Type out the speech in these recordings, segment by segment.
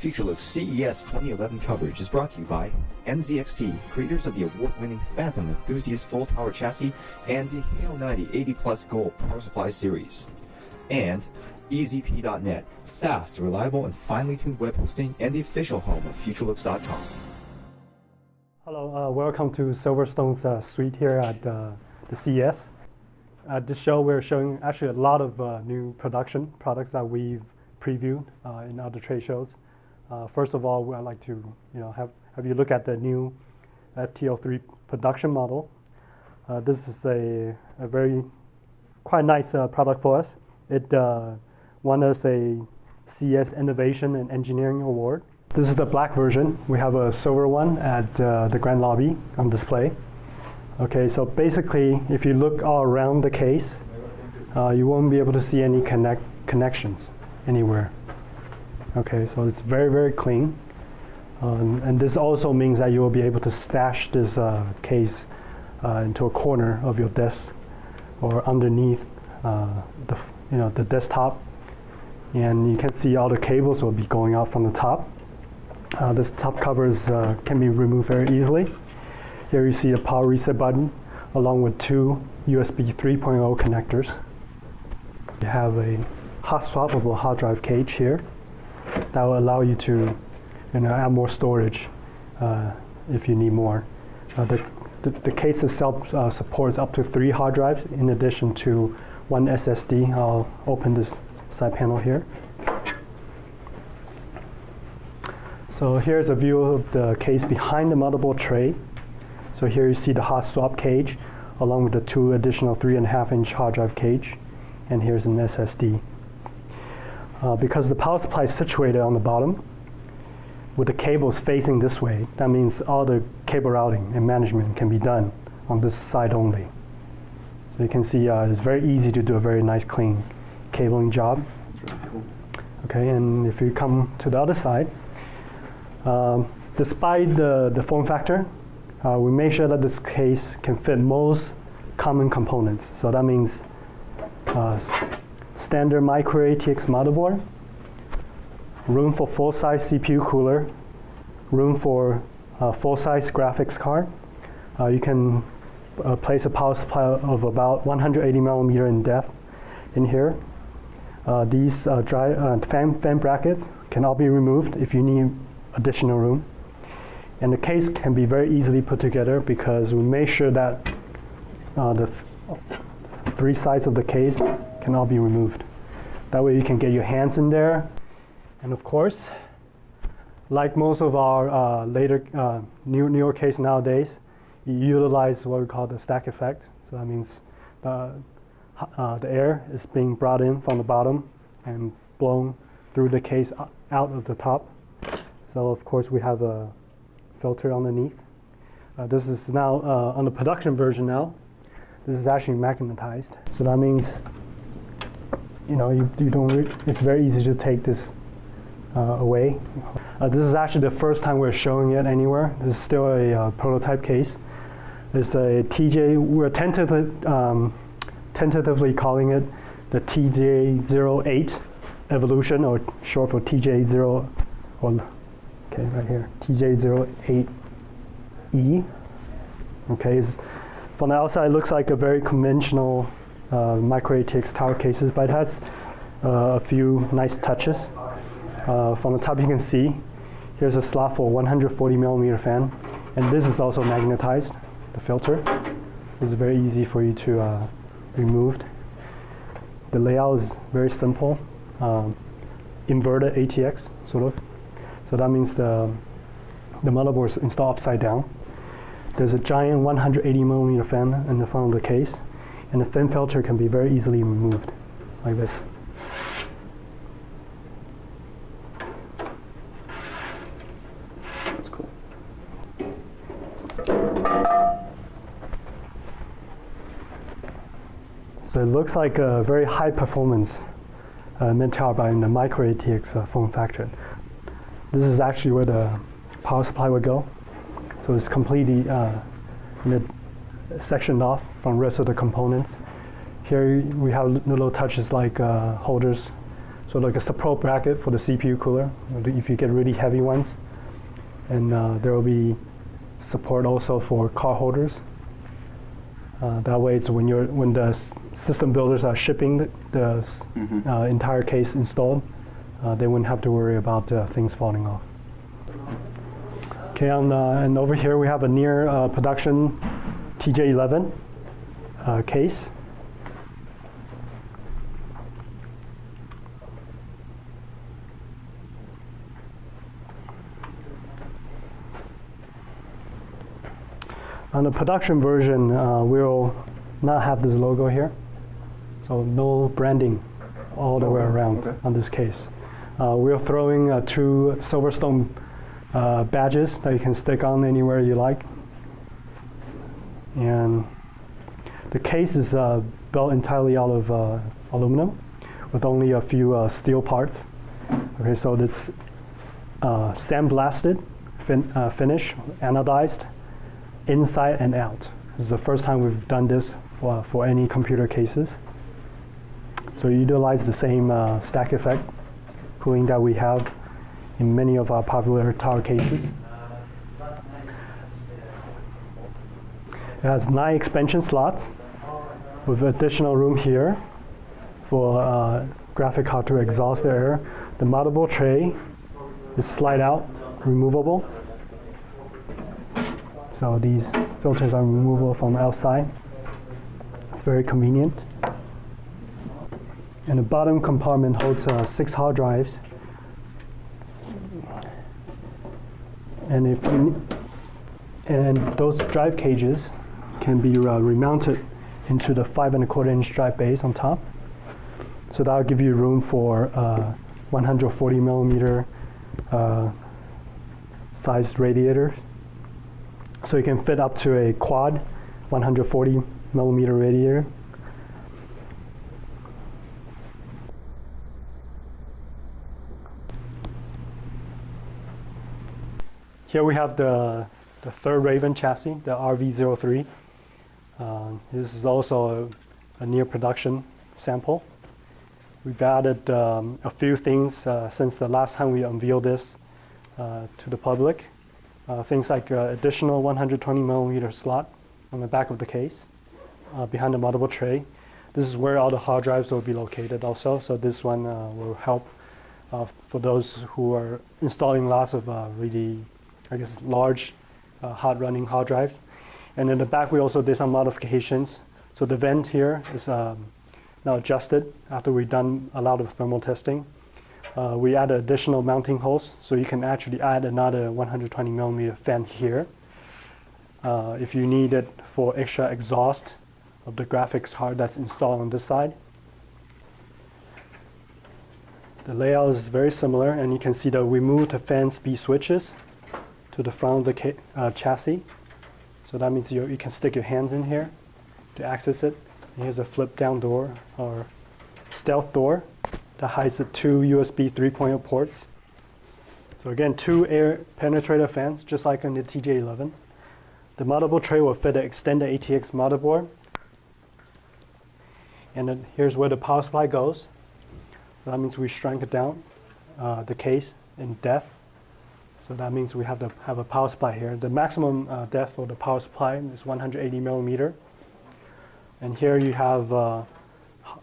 Futurelooks CES 2011 coverage is brought to you by NZXT, creators of the award-winning Phantom Enthusiast full tower chassis and the Halo 90 80 Plus Gold power supply series, and EZP.net, fast, reliable, and finely tuned web hosting and the official home of Futurelooks.com. Hello, welcome to Silverstone's suite here at the CES. At this show, we're showing actually a lot of new production products that we've previewed in other trade shows. First of all, I'd like to have you look at the new FT03 production model. This is a very quite nice product for us. It won us a CES Innovation and Engineering Award. This is the black version. We have a silver one at the Grand Lobby on display. Okay, so basically, if you look all around the case, you won't be able to see any connections anywhere. Okay, so it's very, very clean. And this also means that you will be able to stash this case into a corner of your desk or underneath the desktop. And you can see all the cables will be going out from the top. This top covers can be removed very easily. Here you see a power reset button along with two USB 3.0 connectors. You have a hot swappable hard drive cage here that will allow you to add more storage if you need more. The case itself supports up to 3 hard drives in addition to 1 SSD. I'll open this side panel here. So here's a view of the case behind the motherboard tray. So here you see the hot swap cage along with the 2 additional 3.5-inch hard drive cage, and here's an SSD. Because the power supply is situated on the bottom with the cables facing this way, that means all the cable routing and management can be done on this side only. So you can see it's very easy to do a very nice clean cabling job. Okay, and if you come to the other side, despite the form factor, we make sure that this case can fit most common components. So that means standard micro ATX motherboard, room for full-size CPU cooler, room for full-size graphics card. You can place a power supply of about 180 millimeter in depth in here. These fan brackets can all be removed if you need additional room. And the case can be very easily put together because we make sure that the 3 sides of the case can all be removed. That way you can get your hands in there. And of course, like most of our later newer case nowadays, you utilize what we call the stack effect. So that means the air is being brought in from the bottom and blown through the case out of the top. So of course we have a filter underneath. This is now on the production version now. This is actually magnetized. So that means it's very easy to take this away. This is actually the first time we're showing it anywhere. This is still a prototype case. It's a we're tentatively calling it the TJ08 evolution, or short for TJ0, okay, right here, TJ08E. Okay, from the outside it looks like a very conventional micro ATX tower cases, but it has a few nice touches. From the top you can see here's a slot for 140 millimeter fan, and this is also magnetized. The filter is very easy for you to remove. The layout is very simple, inverted ATX sort of. So that means the motherboard is installed upside down. There's a giant 180 millimeter fan in the front of the case, and the fan filter can be very easily removed like this. That's cool. So it looks like a very high performance mid-tower by in the micro ATX form factor. This is actually where the power supply would go. So it's completely sectioned off from the rest of the components. Here we have little touches like holders So like a support bracket for the CPU cooler, if you get really heavy ones. And there will be support also for car holders. That way, it's when the system builders are shipping the entire case installed, they wouldn't have to worry about things falling off. Okay, and over here we have a near production TJ11 case. On the production version, we'll not have this logo here, so no branding all the way around on this case. We're throwing 2 Silverstone badges that you can stick on anywhere you like. And the case is built entirely out of aluminum with only a few steel parts. Okay, so it's sandblasted finish, anodized, inside and out. This is the first time we've done this for any computer cases. So you utilize the same stack effect cooling that we have in many of our popular tower cases. It has 9 expansion slots with additional room here for graphic card to exhaust the air. The motherboard tray is slide out, removable. So these filters are removable from outside. It's very convenient. And the bottom compartment holds 6 hard drives. And those drive cages can be remounted into the 5¼ drive base on top. So that'll give you room for 140 millimeter sized radiators. So you can fit up to a quad 140 millimeter radiator. Here we have the third Raven chassis, the RV03. This is also a near production sample. We've added a few things since the last time we unveiled this to the public. Things like additional 120 millimeter slot on the back of the case behind the motherboard tray. This is where all the hard drives will be located also, so this one will help for those who are installing lots of really, I guess, large hot running hard drives. And in the back we also did some modifications. So the vent here is now adjusted after we've done a lot of thermal testing. We added additional mounting holes, so you can actually add another 120 millimeter fan here if you need it for extra exhaust of the graphics card that's installed on this side. The layout is very similar, and you can see that we moved the fan speed switches to the front of the chassis. So that means you can stick your hands in here to access it. And here's a flip down door or stealth door that hides the 2 USB 3.0 ports. So again, 2 air penetrator fans, just like on the TJ11. The motherboard tray will fit an extended ATX motherboard. And then here's where the power supply goes. So that means we shrank it down, the case in depth. So that means we have to have a power supply here. The maximum depth for the power supply is 180 millimeter. And here you have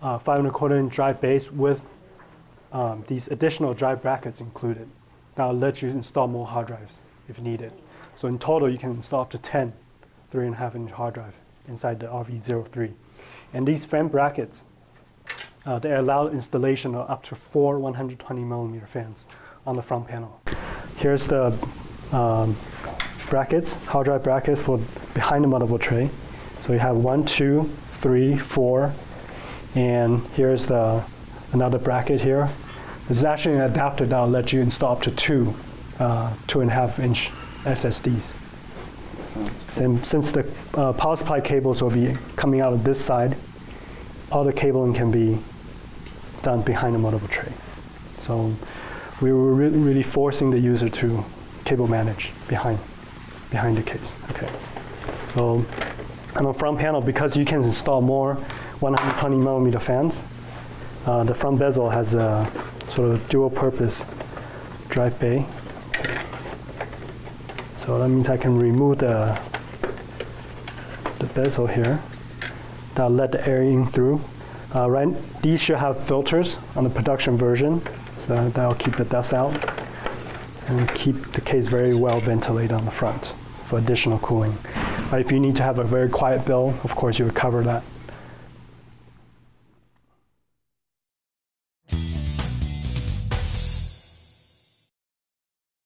5¼ drive base with these additional drive brackets included. That'll let you install more hard drives if you need it. So in total, you can install up to 10 3.5-inch hard drive inside the RV03. And these fan brackets, they allow installation of up to 4 120 millimeter fans on the front panel. Here's the brackets, hard drive brackets for behind the motherboard tray. So you have 1, 2, 3, 4, and here's another bracket here. This is actually an adapter that will let you install up to 2 2.5-inch SSDs. Since the power supply cables will be coming out of this side, all the cabling can be done behind the motherboard tray. So we were really forcing the user to cable manage behind the case. Okay. So on the front panel, because you can install more 120 millimeter fans, The front bezel has a sort of dual-purpose drive bay. So that means I can remove the bezel here. That'll let the air in through. These should have filters on the production version, so that'll keep the dust out and keep the case very well ventilated on the front for additional cooling. If you need to have a very quiet build, of course you would cover that.